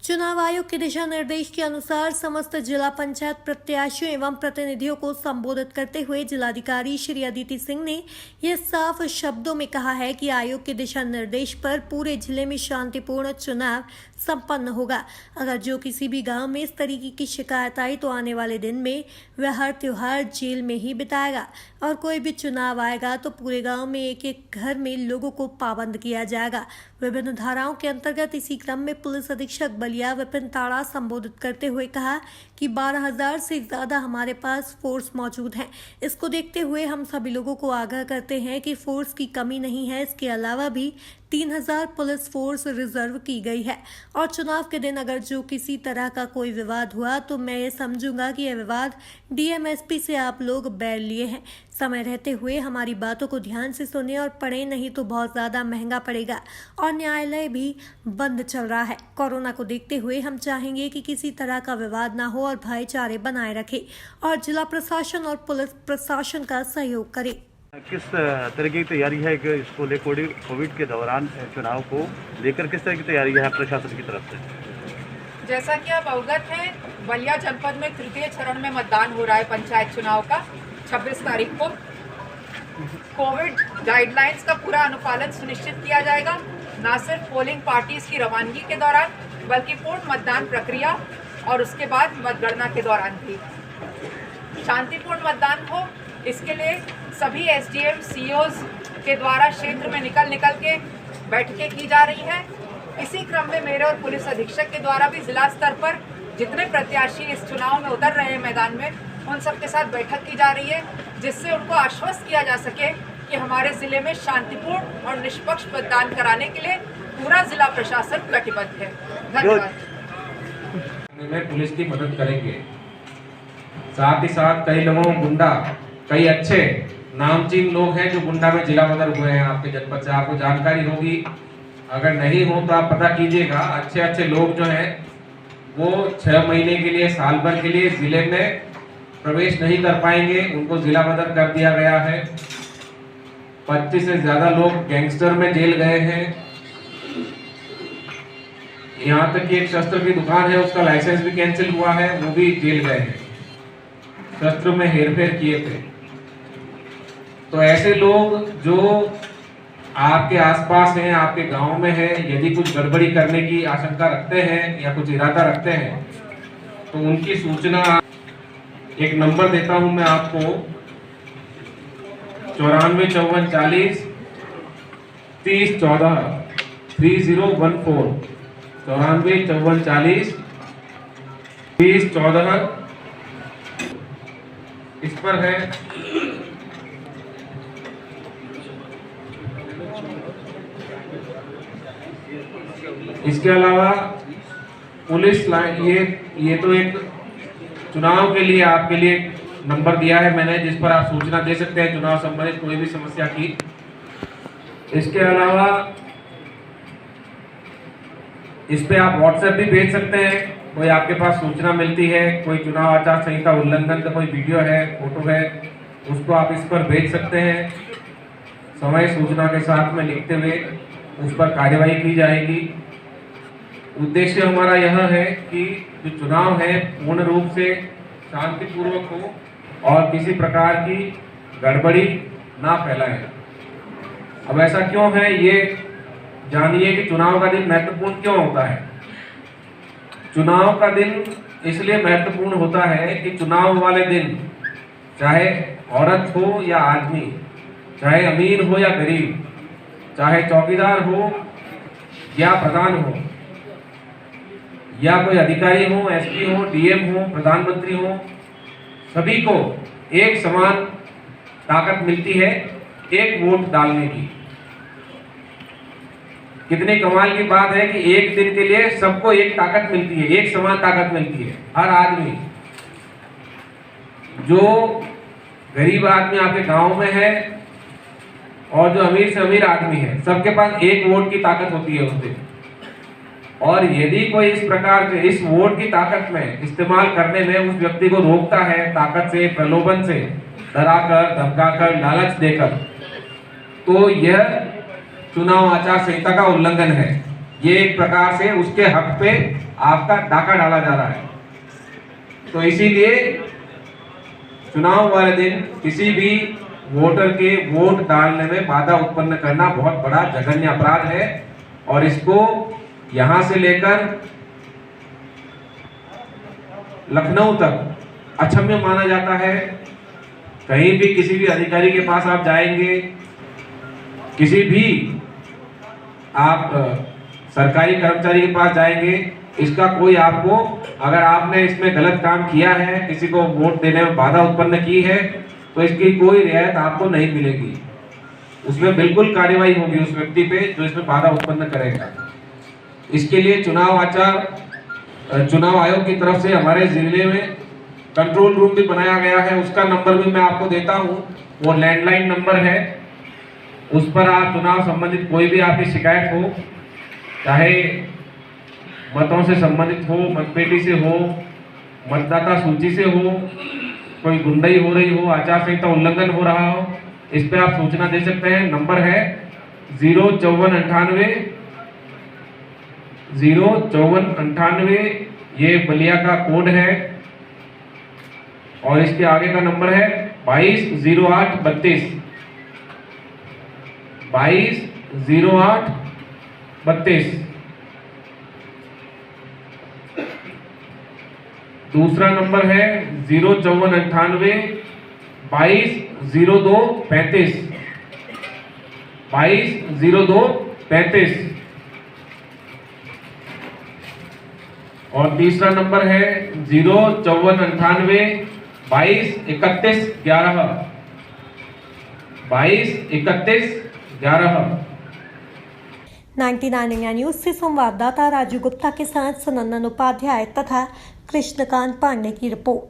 चुनाव आयोग के दिशा निर्देश के अनुसार समस्त जिला पंचायत प्रत्याशियों एवं प्रतिनिधियों को संबोधित करते हुए जिलाधिकारी श्री अदिति सिंह ने यह साफ शब्दों में कहा है कि आयोग के दिशा निर्देश पर पूरे जिले में शांतिपूर्ण चुनाव संपन्न होगा। अगर जो किसी भी गांव में इस तरीके की शिकायत आई तो आने वाले दिन में वह हर त्योहार जेल में ही बिताएगा और कोई भी चुनाव आएगा तो पूरे गांव में एक एक घर में लोगों को पाबंद किया जाएगा। विभिन्न धाराओं के अंतर्गत इसी क्रम में पुलिस अधीक्षक बलिया विपिन ताड़ा संबोधित करते हुए कहा कि 12,000 से ज्यादा हमारे पास फोर्स मौजूद है। इसको देखते हुए हम सभी लोगों को आगाह करते हैं कि फोर्स की कमी नहीं है। इसके अलावा भी 3,000 पुलिस फोर्स रिजर्व की गई है और चुनाव के दिन अगर जो किसी तरह का कोई विवाद हुआ तो मैं ये समझूंगा कि यह विवाद डीएमएसपी से आप लोग बैठ लिए हैं। समय रहते हुए हमारी बातों को ध्यान से सुने और पढ़े, नहीं तो बहुत ज्यादा महंगा पड़ेगा। और न्यायालय भी बंद चल रहा है। कोरोना को देखते हुए हम चाहेंगे कि किसी तरह का विवाद ना हो और भाईचारे बनाए रखे और जिला प्रशासन और पुलिस प्रशासन का सहयोग करे। किस तरह की तैयारी है कि इसको लेकर कोविड के दौरान चुनाव को लेकर किस तरह की तैयारी है प्रशासन की तरफ से? जैसा कि आप अवगत हैं, बलिया जनपद में तृतीय चरण में मतदान हो रहा है पंचायत चुनाव का 26 तारीख को। कोविड गाइडलाइंस का पूरा अनुपालन सुनिश्चित किया जाएगा, न सिर्फ पोलिंग पार्टीज की रवानगी के दौरान बल्कि पूर्ण मतदान प्रक्रिया और उसके बाद मतगणना के दौरान भी शांतिपूर्ण मतदान हो। इसके लिए सभी एसडीएम सीईओज के द्वारा क्षेत्र में निकल के बैठकें की जा रही हैं। इसी क्रम में मेरे और पुलिस अधीक्षक के द्वारा भी जिला स्तर पर जितने प्रत्याशी इस चुनाव में उतर रहे हैं मैदान में, उन सब के साथ बैठक की जा रही है, जिससे उनको आश्वस्त किया जा सके कि हमारे जिले में शांतिपूर्ण और निष्पक्ष मतदान कराने के लिए पूरा जिला प्रशासन कटिबद्ध है। धन्यवाद। में पुलिस की मदद करेंगे। साथ ही साथ कई लोगों गुंडा, कई अच्छे नामचीन लोग हैं जो गुंडा में जिला बदल हुए हैं आपके जनपद से, आपको जानकारी होगी। अगर नहीं हो तो आप पता कीजिएगा। अच्छे अच्छे लोग जो हैं वो 6 महीने के लिए, साल भर के लिए जिले में प्रवेश नहीं कर पाएंगे, उनको जिला बदल कर दिया गया है। 25 से ज्यादा लोग गैंगस्टर में जेल गए हैं। यहाँ तक कि एक शस्त्र की दुकान है, उसका लाइसेंस भी कैंसिल हुआ है, वो भी जेल गए हैं, शस्त्र में हेरफेर किए थे। तो ऐसे लोग जो आपके आसपास हैं, आपके गांव में हैं, यदि कुछ गड़बड़ी करने की आशंका रखते हैं या कुछ इरादा रखते हैं तो उनकी सूचना, एक नंबर देता हूं मैं आपको, 94 54 40 30 14 3014 94 54 40 30 14 इस पर है। इसके अलावा पुलिस लाइन, ये तो एक चुनाव के लिए आपके लिए नंबर दिया है मैंने, जिस पर आप सूचना दे सकते हैं चुनाव संबंधित कोई भी समस्या की। इसके अलावा इस पे आप व्हाट्सएप भी भेज सकते हैं। कोई आपके पास सूचना मिलती है, कोई चुनाव आचार संहिता उल्लंघन का कोई वीडियो है, फोटो है, उसको आप इस पर भेज सकते हैं। समय सूचना के साथ में लिखते हुए उस पर कार्यवाही की जाएगी। उद्देश्य हमारा यह है कि जो चुनाव है पूर्ण रूप से शांतिपूर्वक हो और किसी प्रकार की गड़बड़ी ना फैलाए। अब ऐसा क्यों है, ये जानिए कि चुनाव का दिन महत्वपूर्ण क्यों होता है। चुनाव का दिन इसलिए महत्वपूर्ण होता है कि चुनाव वाले दिन चाहे औरत हो या आदमी, चाहे अमीर हो या गरीब, चाहे चौकीदार हो या प्रधान हो या कोई अधिकारी हो, एसपी हो, डीएम हो, प्रधानमंत्री हो, सभी को एक समान ताकत मिलती है एक वोट डालने की। कितनी कमाल की बात है कि एक दिन के लिए सबको एक ताकत मिलती है, एक समान ताकत मिलती है। हर आदमी, जो गरीब आदमी आपके गांव में है और जो अमीर से अमीर आदमी है, सबके पास एक वोट की ताकत होती है उस दिन। और यदि कोई इस प्रकार के इस वोट की ताकत में इस्तेमाल करने में उस व्यक्ति को रोकता है, ताकत से, प्रलोभन से, डराकर, धमकाकर, लालच देकर, तो यह चुनाव आचार संहिता का उल्लंघन है। ये एक प्रकार से उसके हक पे आपका डाका डाला जा रहा है। तो इसीलिए चुनाव वाले दिन किसी भी वोटर के वोट डालने में बाधा उत्पन्न करना बहुत बड़ा जघन्य अपराध है और इसको यहां से लेकर लखनऊ तक अक्षम्य माना जाता है। कहीं भी किसी भी अधिकारी के पास आप जाएंगे, किसी भी आप सरकारी कर्मचारी के पास जाएंगे, इसका कोई आपको, अगर आपने इसमें गलत काम किया है, किसी को वोट देने में बाधा उत्पन्न की है, तो इसकी कोई रियायत आपको नहीं मिलेगी। उसमें बिल्कुल कार्रवाई होगी उस व्यक्ति पे जो इसमें बाधा उत्पन्न करेगा। इसके लिए चुनाव आयोग की तरफ से हमारे जिले में कंट्रोल रूम भी बनाया गया है। उसका नंबर भी मैं आपको देता हूं, वो लैंडलाइन नंबर है। उस पर आप चुनाव संबंधित कोई भी आपकी शिकायत हो, चाहे मतों से संबंधित हो, मतपेटी से हो, मतदाता सूची से हो, कोई गुंडाई हो रही हो, आचार संहिता उल्लंघन हो रहा हो, इस पे आप सूचना दे सकते हैं। नंबर है 05498, ये बलिया का कोड है। और इसके आगे का नंबर है 220832, 220832। दूसरा नंबर है 05498 220235, 220235। और तीसरा नंबर है 05498 223111, 223111। 99 इंडिया न्यूज से संवाददाता राजू गुप्ता के साथ सुनंदन उपाध्याय तथा कृष्णकांत पांडे की रिपोर्ट।